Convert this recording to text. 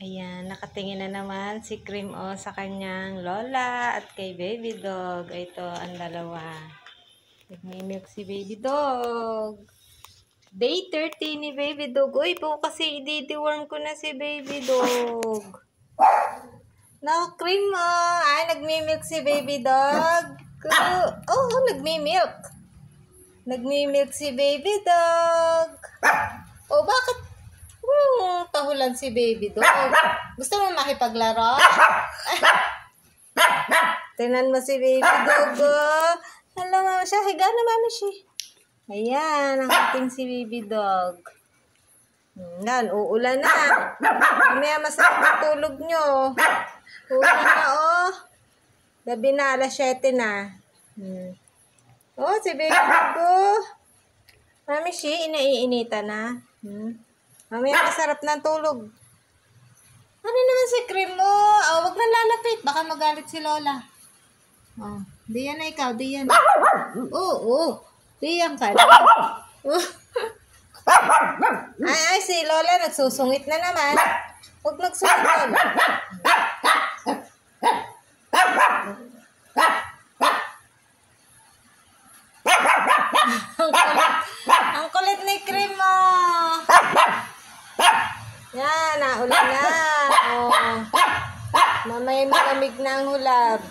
Ayan, nakatingin na naman si Cream O sa kanyang lola at kay Baby Dog. Ito ang dalawa. Nagmimilk si Baby Dog. Day 30 ni Baby Dog. Uy, po kasi i-deworm ko na si Baby Dog. No, Cream O. Ay, nagmimilk si Baby Dog. Nagmimilk. Nagmimilk si Baby Dog. Oh, bakit? Tahulan si Baby Dog. Gusto mo makipaglaro? Tingnan mo si Baby Dog. Hala, mama siya. Higa na, mami siya. Ayan, ang ating si Baby Dog. Yan, uulan na. Mamaya masarap ang tulog nyo. Uulan na, oh. Gabi na, alas 7 na. Oh, si Baby Dog, oh. Mami siya, inaiinita na. Mamaya masarap ng tulog. Ano naman si Cream mo? Oh, wag na lalapit. Baka magalit si Lola. Oh, diyan na ikaw. Diyan. Diyan ka na. Ay, si Lola nagsusungit na naman. Huwag magsungit. Ang kulit ni Cream mo. Yan, naulan na. Oh. Mamaya malamig na ang hulab.